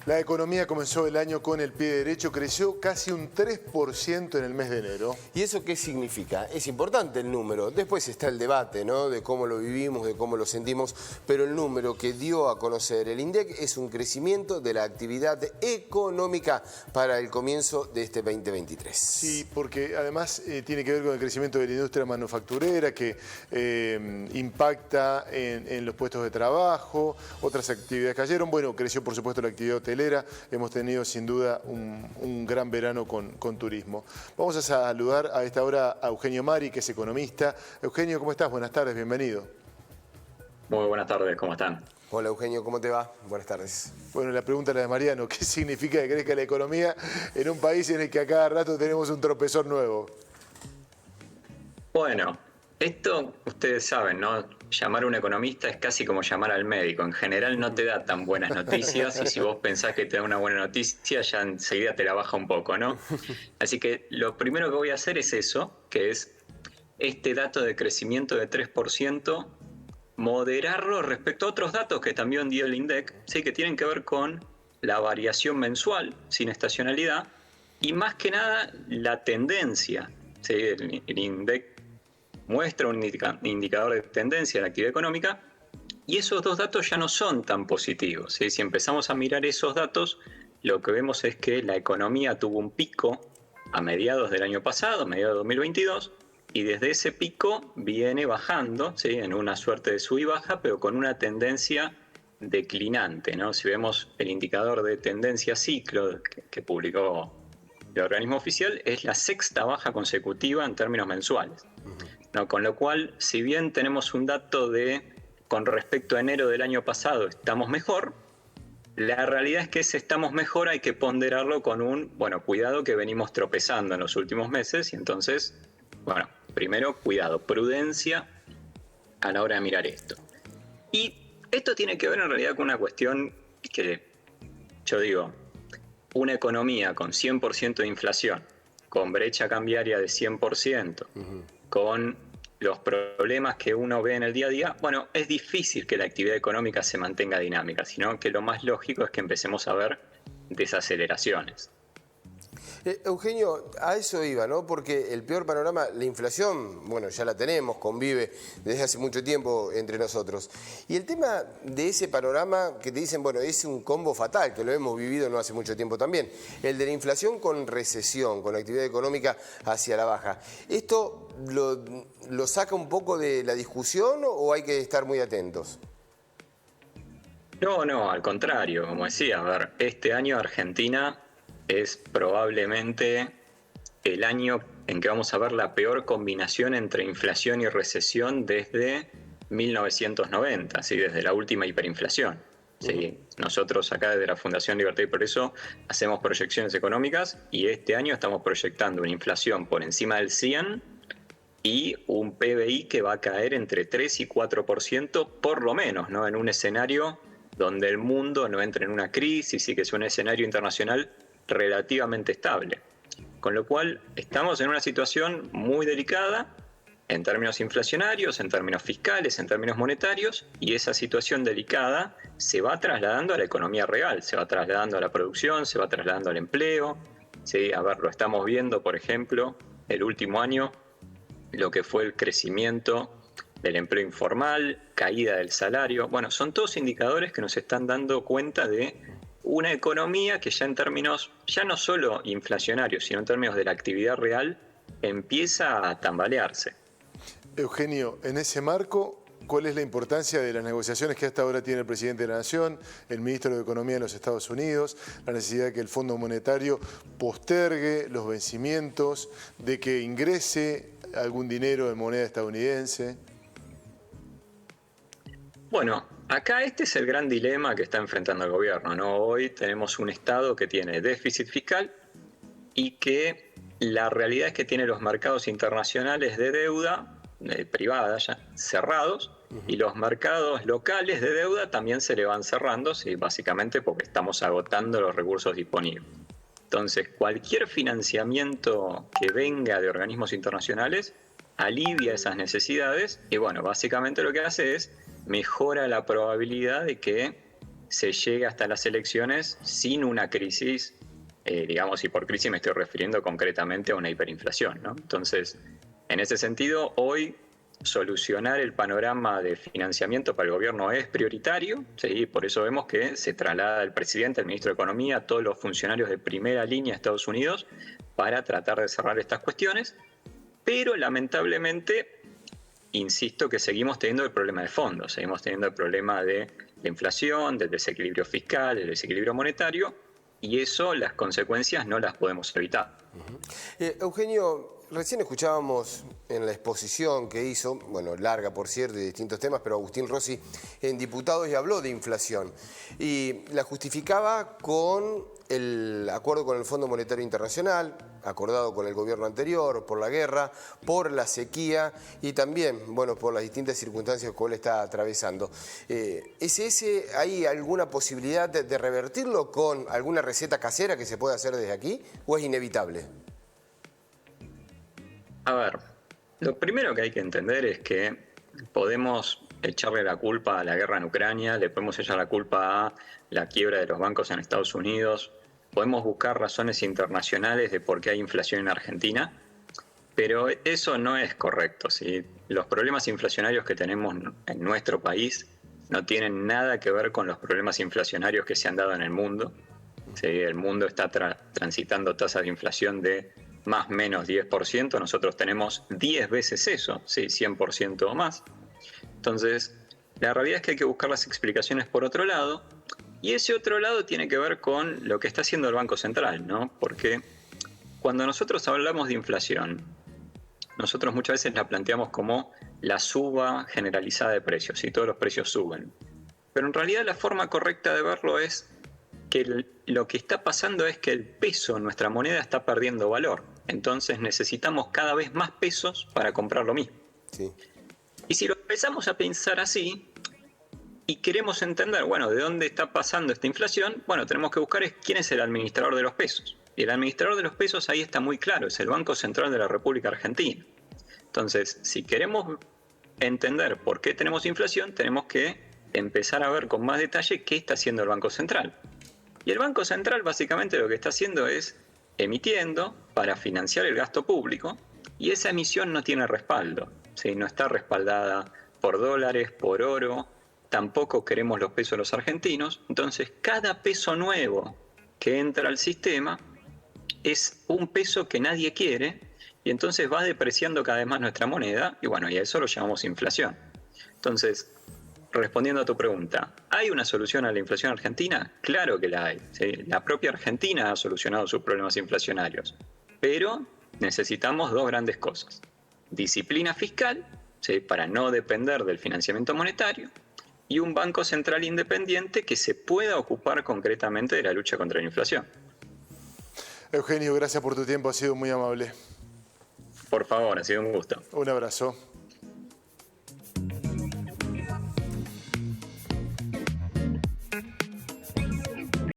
La economía comenzó el año con el pie derecho, creció casi un 3% en el mes de enero. ¿Y eso qué significa? Es importante el número. Después está el debate, ¿no? De cómo lo vivimos, de cómo lo sentimos, pero el número que dio a conocer el INDEC es un crecimiento de la actividad económica para el comienzo de este 2023. Sí, porque además tiene que ver con el crecimiento de la industria manufacturera que impacta en los puestos de trabajo, otras actividades cayeron. Bueno, creció por supuesto la actividad hotelera, hemos tenido sin duda un gran verano con turismo. Vamos a saludar a esta hora a Eugenio Mari, que es economista. Eugenio, ¿cómo estás? Buenas tardes, bienvenido. Muy buenas tardes, ¿cómo están? Hola Eugenio, ¿cómo te va? Buenas tardes. Bueno, la pregunta es la de Mariano, ¿qué significa que crezca la economía en un país en el que a cada rato tenemos un tropezón nuevo? Bueno, esto ustedes saben, ¿no? Llamar a un economista es casi como llamar al médico. En general no te da tan buenas noticias y si vos pensás que te da una buena noticia ya enseguida te la baja un poco, ¿no? Así que lo primero que voy a hacer es eso, que es este dato de crecimiento de 3%, moderarlo respecto a otros datos que también dio el INDEC, ¿sí? Que tienen que ver con la variación mensual sin estacionalidad y más que nada la tendencia. ¿Sí? El INDEC muestra un indicador de tendencia en la actividad económica y esos dos datos ya no son tan positivos, ¿sí? Si empezamos a mirar esos datos, lo que vemos es que la economía tuvo un pico a mediados del año pasado, mediados de 2022, y desde ese pico viene bajando, ¿sí? En una suerte de sub y baja, pero con una tendencia declinante, ¿no? Si vemos el indicador de tendencia ciclo que publicó el organismo oficial, es la sexta baja consecutiva en términos mensuales. ¿No? Con lo cual, si bien tenemos un dato con respecto a enero del año pasado, estamos mejor, la realidad es que ese estamos mejor hay que ponderarlo con cuidado que venimos tropezando en los últimos meses y entonces, primero cuidado, prudencia a la hora de mirar esto. Y esto tiene que ver en realidad con una cuestión que yo digo, una economía con 100% de inflación, con brecha cambiaria de 100%, con los problemas que uno ve en el día a día, es difícil que la actividad económica se mantenga dinámica, sino que lo más lógico es que empecemos a ver desaceleraciones. Eugenio, a eso iba, ¿no? Porque el peor panorama, la inflación, ya la tenemos, convive desde hace mucho tiempo entre nosotros. Y el tema de ese panorama que te dicen, es un combo fatal, que lo hemos vivido no hace mucho tiempo también. El de la inflación con recesión, con la actividad económica hacia la baja. ¿Esto lo saca un poco de la discusión o hay que estar muy atentos? No, al contrario, como decía, este año Argentina es probablemente el año en que vamos a ver la peor combinación entre inflación y recesión desde 1990, ¿sí? Desde la última hiperinflación. ¿Sí? Nosotros acá desde la Fundación Libertad y Progreso hacemos proyecciones económicas y este año estamos proyectando una inflación por encima del 100 y un PBI que va a caer entre 3 y 4% por lo menos, ¿no? En un escenario donde el mundo no entre en una crisis y que es un escenario internacional relativamente estable. Con lo cual estamos en una situación muy delicada en términos inflacionarios, en términos fiscales, en términos monetarios, y esa situación delicada se va trasladando a la economía real, se va trasladando a la producción, se va trasladando al empleo. ¿Sí? Lo estamos viendo, por ejemplo, el último año, lo que fue el crecimiento del empleo informal, caída del salario. Son todos indicadores que nos están dando cuenta de una economía que ya en términos, ya no solo inflacionarios, sino en términos de la actividad real, empieza a tambalearse. Eugenio, en ese marco, ¿cuál es la importancia de las negociaciones que hasta ahora tiene el presidente de la Nación, el ministro de Economía de los Estados Unidos, la necesidad de que el Fondo Monetario postergue los vencimientos, de que ingrese algún dinero en moneda estadounidense? Acá este es el gran dilema que está enfrentando el gobierno, ¿no? Hoy tenemos un Estado que tiene déficit fiscal y que la realidad es que tiene los mercados internacionales de deuda privada ya cerrados y los mercados locales de deuda también se le van cerrando, ¿sí? Básicamente porque estamos agotando los recursos disponibles. Entonces, cualquier financiamiento que venga de organismos internacionales alivia esas necesidades y básicamente lo que hace es mejora la probabilidad de que se llegue hasta las elecciones sin una crisis, digamos, y por crisis me estoy refiriendo concretamente a una hiperinflación, ¿no? Entonces, en ese sentido, hoy solucionar el panorama de financiamiento para el gobierno es prioritario, ¿sí? Por eso vemos que se traslada el presidente, el ministro de Economía, a todos los funcionarios de primera línea de Estados Unidos para tratar de cerrar estas cuestiones, pero lamentablemente, insisto que seguimos teniendo el problema de fondo, seguimos teniendo el problema de la inflación, del desequilibrio fiscal, del desequilibrio monetario, y eso, las consecuencias no las podemos evitar. Eugenio, recién escuchábamos en la exposición que hizo, bueno, larga por cierto, de distintos temas, pero Agustín Rossi en Diputados y habló de inflación y la justificaba con el acuerdo con el Fondo Monetario Internacional, acordado con el gobierno anterior, por la guerra, por la sequía y también, bueno, por las distintas circunstancias que él está atravesando. ¿Hay alguna posibilidad de revertirlo con alguna receta casera que se pueda hacer desde aquí o es inevitable? A ver, lo primero que hay que entender es que podemos echarle la culpa a la guerra en Ucrania, le podemos echar la culpa a la quiebra de los bancos en Estados Unidos, podemos buscar razones internacionales de por qué hay inflación en Argentina, pero eso no es correcto, ¿sí? Los problemas inflacionarios que tenemos en nuestro país no tienen nada que ver con los problemas inflacionarios que se han dado en el mundo, ¿sí? El mundo está transitando tasas de inflación de más o menos 10%, nosotros tenemos 10 veces eso, ¿sí? 100% o más. Entonces, la realidad es que hay que buscar las explicaciones por otro lado, y ese otro lado tiene que ver con lo que está haciendo el Banco Central, ¿no? Porque cuando nosotros hablamos de inflación, nosotros muchas veces la planteamos como la suba generalizada de precios, y todos los precios suben. Pero en realidad la forma correcta de verlo es que lo que está pasando es que el peso, nuestra moneda, está perdiendo valor. Entonces necesitamos cada vez más pesos para comprar lo mismo. Sí. Y si lo empezamos a pensar así y queremos entender, bueno, de dónde está pasando esta inflación, bueno, tenemos que buscar quién es el administrador de los pesos. Y el administrador de los pesos ahí está muy claro, es el Banco Central de la República Argentina. Entonces, si queremos entender por qué tenemos inflación, tenemos que empezar a ver con más detalle qué está haciendo el Banco Central. Y el Banco Central básicamente lo que está haciendo es emitiendo para financiar el gasto público, y esa emisión no tiene respaldo, ¿sí? No está respaldada por dólares, por oro, tampoco queremos los pesos de los argentinos. Entonces, cada peso nuevo que entra al sistema es un peso que nadie quiere, y entonces va depreciando cada vez más nuestra moneda, y bueno, y a eso lo llamamos inflación. Entonces, respondiendo a tu pregunta, ¿hay una solución a la inflación argentina? Claro que la hay, ¿sí? La propia Argentina ha solucionado sus problemas inflacionarios, pero necesitamos dos grandes cosas. Disciplina fiscal, ¿sí? Para no depender del financiamiento monetario, y un Banco Central independiente que se pueda ocupar concretamente de la lucha contra la inflación. Eugenio, gracias por tu tiempo, ha sido muy amable. Por favor, ha sido un gusto. Un abrazo.